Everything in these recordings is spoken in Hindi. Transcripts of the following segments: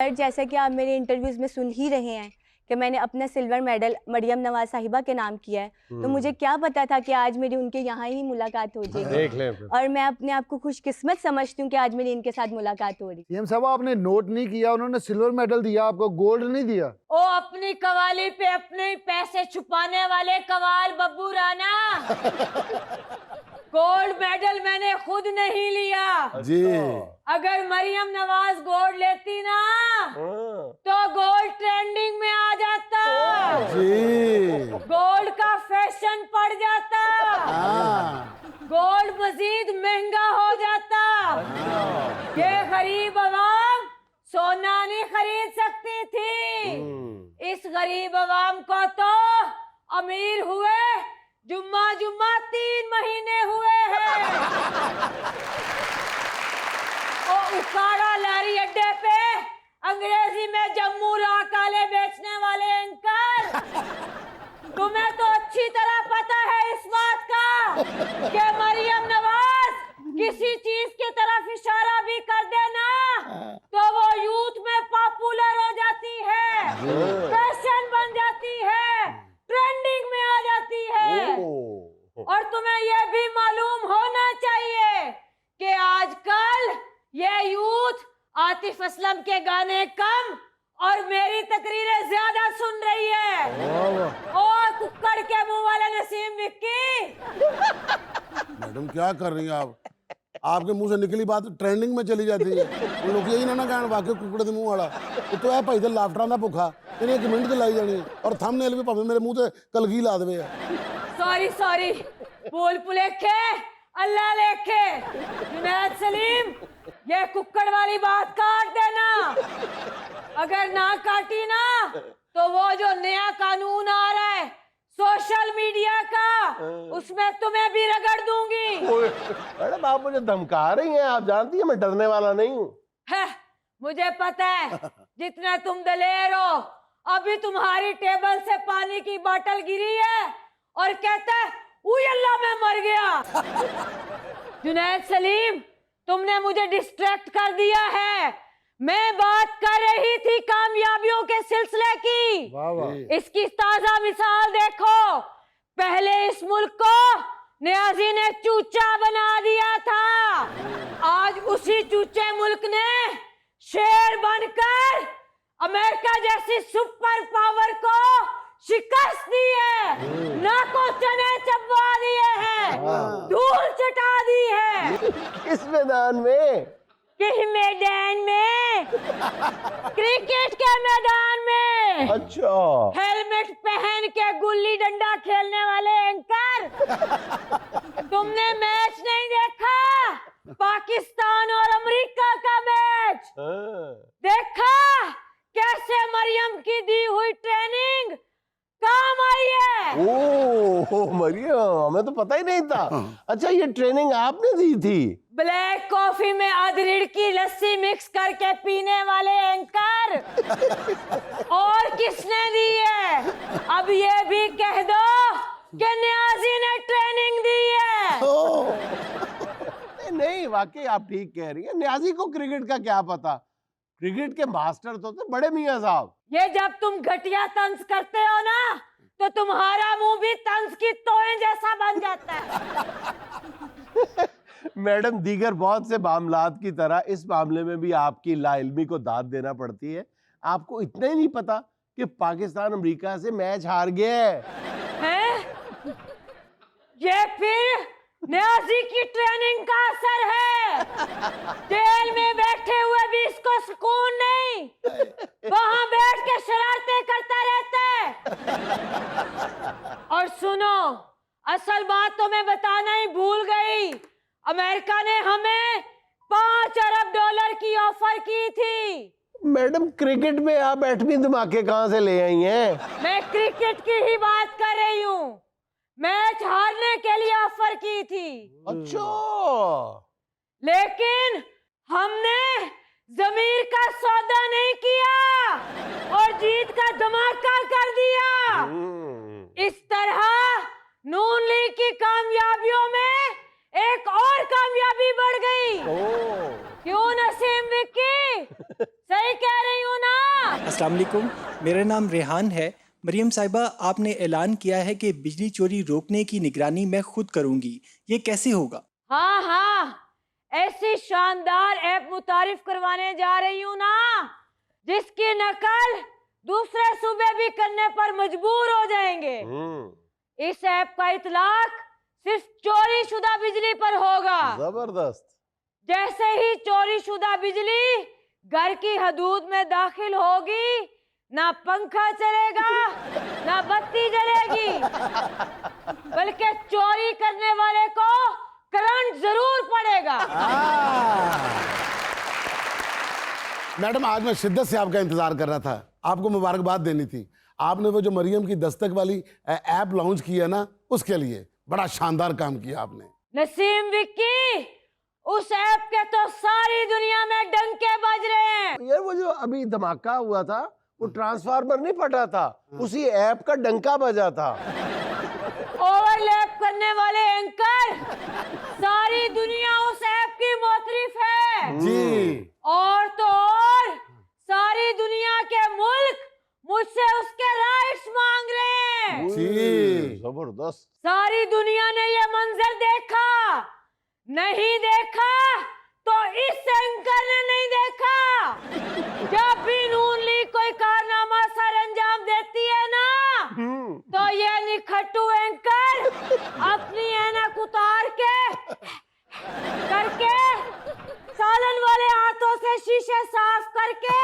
जैसा कि आप मेरे इंटरव्यूज में सुन ही रहे हैं कि मैंने अपना सिल्वर मेडल मरियम नवाज साहिबा के नाम किया है, तो मुझे क्या पता था कि आज मेरी उनके यहाँ ही मुलाकात हो जाएगी। देख लें फिर। और मैं अपने आप को खुशकिस्मत समझती हूँ कि आज मेरी इनके साथ मुलाकात हो रही। सीएम साहब आपने नोट नहीं किया, उन्होंने सिल्वर मेडल दिया आपको, गोल्ड नहीं दिया। ओ अपनी कवाली पे अपने पैसे छुपाने वाले कवाल बब्बू राना। गोल्ड मेडल मैंने खुद नहीं लिया जी। अगर मरियम नवाज गोल्ड लेती ना तो गोल्ड ट्रेंडिंग में आ जाता जी। गोल्ड का फैशन पड़ जाता गोल्ड मजीद महंगा हो जाता ये गरीब अवाम सोना नहीं खरीद सकती थी। इस गरीब अवाम को तो अमीर हुए जुम्मा 3 महीने हुए हैं। ओ उकाड़ा लारी अड्डे पे अंग्रेजी में जम्मू राह काले बेचने वाले एंकर, तुम्हें तो अच्छी तरह पता है इस बात का कि मरियम नवाज किसी चीज की तरफ इशारा भी कर देना तो वो यूथ में पॉपुलर हो जाती है, फैशन बन जाती है, ट्रेंडिंग में आ जाती है। और तुम्हें यह भी मालूम होना चाहिए कि आजकल ये यूथ आतिफ असलम के गाने कम और मेरी तकरीरें ज्यादा सुन रही है। और कुक्कड़ के मुंह वाले नसीम विक्की। मैडम क्या कर रही हैं आप? आपके मुंह से निकली बात ट्रेंडिंग में चली जाती है। उन लोग यही ना कहना वाकई कुकड़े के मुंह वाला तो है भाई लाफ्टरा ना भुखा इन्हें 1 मिनट लाई जानी है और थंबनेल भी भावे मेरे मुंह से कलगी ला देवे। सॉरी भूल भुलेखे अल्लाह लेखे। जुनैद सलीम ये कुक्कड़ वाली बात काट देना, अगर ना काटी ना तो वो जो नया कानून आ रहा है सोशल मीडिया का उसमें तुम्हें भी रगड़ दूंगी। मैडम आप मुझे धमका रही हैं, आप जानती हैं मैं डरने वाला नहीं हूँ। है मुझे पता है जितना तुम दलेर हो। अभी तुम्हारी टेबल से पानी की बोतल गिरी है और कहता है उय अल्लाह मैं मर गया। जुनैद सलीम तुमने मुझे डिस्ट्रैक्ट कर दिया है। मैं बात कर रही थी कामयाबियों के सिलसिले की। वाह वाह। इसकी ताजा मिसाल देखो। पहले इस मुल्क को नियाजी ने चूचा बना दिया था, आज उसी चूचे मुल्क ने शेर बनकर अमेरिका जैसी सुपर पावर को शिकस्त दी है, नाकों चने चबवा दिए हैं, धूल चटा दी है। किस मैदान में? किस मैदान में? क्रिकेट के मैदान में। अच्छा। हेलमेट पहन के गुल्ली डंडा खेलने वाले एंकर, तुमने मैच नहीं देखा? पाकिस्तान और अमेरिका का मैच देखा? कैसे मरियम की दी हुई ट्रेनिंग काम आई है। ओह मरियम, हमें तो पता ही नहीं था। अच्छा ये ट्रेनिंग आपने दी थी? ब्लैक कॉफी में अदरक की लस्सी मिक्स करके पीने वाले एंकर और किसने दी है? अब ये भी कह दो कि नियाजी ने ट्रेनिंग दी है। नहीं वाकई आप ठीक कह रही हैं। न्याजी को क्रिकेट का क्या पता, क्रिकेट के मास्टर तो थे बड़े मियां साहब। ये जब तुम घटिया तंज करते हो ना तो तुम्हारा मुंह भी तंज की तोय जैसा बन जाता है। मैडम दीगर बहुत से मामलात की तरह इस मामले में भी आपकी लाइल्मी को दाद देना पड़ती है। आपको इतना ही नहीं पता कि पाकिस्तान अमेरिका से मैच हार गया है? ये फिर नियाजी की ट्रेनिंग का असर है। जेल में बैठे हुए भी इसको सुकून नहीं, वहां बैठ के शरारतें करता रहता है। और सुनो, असल बात तो मैं बताना ही भूल गई। अमेरिका ने हमें $5 अरब की ऑफर की थी। मैडम क्रिकेट में आप एटमी धमाके कहां से ले आई हैं? मैं क्रिकेट की ही बात कर रही हूँ। मैच हारने के लिए ऑफर की थी। अच्छा। लेकिन हमने जमीर का सौदा नहीं किया और जीत का धमाका कर दिया। इस तरह नून लीग की कामयाबियों में एक और कामयाबी बढ़ गई। क्यों नसीम विक्की? सही कह रही हूँ अस्सलाम वालेकुम, मेरा नाम रेहान है। मरियम साहिबा, आपने ऐलान किया है कि बिजली चोरी रोकने की निगरानी मैं खुद करूंगी, ये कैसे होगा? हाँ हाँ, ऐसी शानदार ऐप मुतारिफ करवाने जा रही हूँ ना, जिसकी नकल दूसरे सूबे भी करने पर मजबूर हो जाएंगे। इस ऐप का इतलाक सिर्फ चोरी शुदा बिजली पर होगा। जबरदस्त। जैसे ही चोरी शुदा बिजली घर की हदूद में दाखिल होगी, ना पंखा चलेगा ना बत्ती जलेगी, बल्कि चोरी करने वाले को करंट जरूर पड़ेगा। मैडम, आज मैं शिद्दत से आपका इंतजार कर रहा था, आपको मुबारकबाद देनी थी। आपने वो जो मरियम की दस्तक वाली ऐप लॉन्च की है ना, उसके लिए बड़ा शानदार काम किया आपने। नसीम विक्की, उस ऐप के तो सारी दुनिया में डंके बज रहे हैं। यार वो जो अभी धमाका हुआ था, वो ट्रांसफार्मर नहीं फटा था, उसी ऐप का डंका बजा था। ओवरलैप करने वाले एंकर, सारी दुनिया उस ऐप की मोतरिफ है जी। और तो और सारी दुनिया के मुल्क मुझसे उसके राइट्स मांग रहे हैं। जी। जबरदस्त। सारी दुनिया ने ये मंजर देखा, नहीं देखा तो इस एंकर ने नहीं देखा। जब भी नून लीग कोई कारनामा सर अंजाम देती है ना, तो ये निखट्टू एंकर अपनी ऐनक उतार के करके सालन वाले हाथों से शीशे साफ करके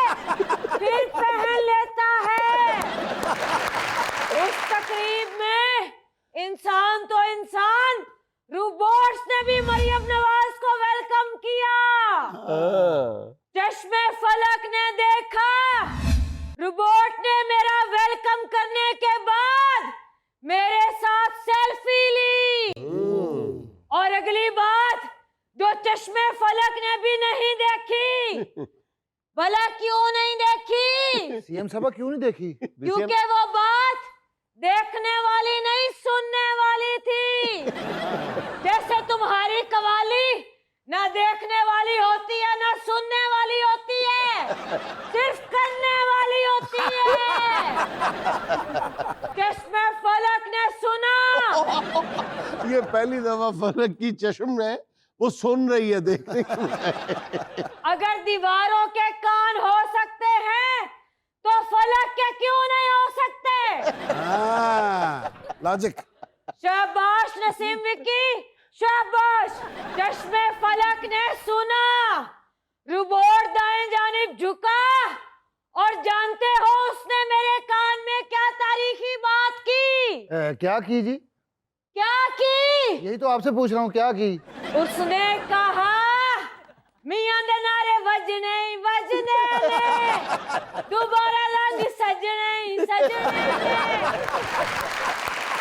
फिर पहन लेता है। इस तकरीब में इंसान तो इंसान, रोबोट्स ने भी मरियम नवाज को वेलकम किया। चश्मे फलक ने देखा, रोबोट ने मेरा वेलकम करने के बाद मेरे साथ सेल्फी ली। और अगली बात जो चश्मे फलक ने भी नहीं देखी, भला क्यों नहीं देखी? सीएम साहब क्यों नहीं देखी? क्योंकि वो बात देखने वाली नहीं, सुनने वाली थी। जैसे तुम्हारी कवाली ना देखने वाली होती है ना सुनने वाली होती है, सिर्फ करने वाली होती है। चश्मे फलक ने सुना। ये पहली दफा फलक की चश्म है, वो सुन रही है, देखने की। अगर दीवारों के कान हो सकते हैं तो फलक के क्यों नहीं हो सकते? लॉजिक। शाबाश नसीम विक्की, शाबाश। चश्मे फलक ने सुना, रोबोट दाएं जानिब झुका और जानते हो उसने मेरे कान में क्या तारीखी बात की? क्या की जी? क्या की? यही तो आपसे पूछ रहा हूँ, क्या की? उसने कहा, मियां दे नारे वजने वजने ने, दोबारा लंग सजने सजने ने।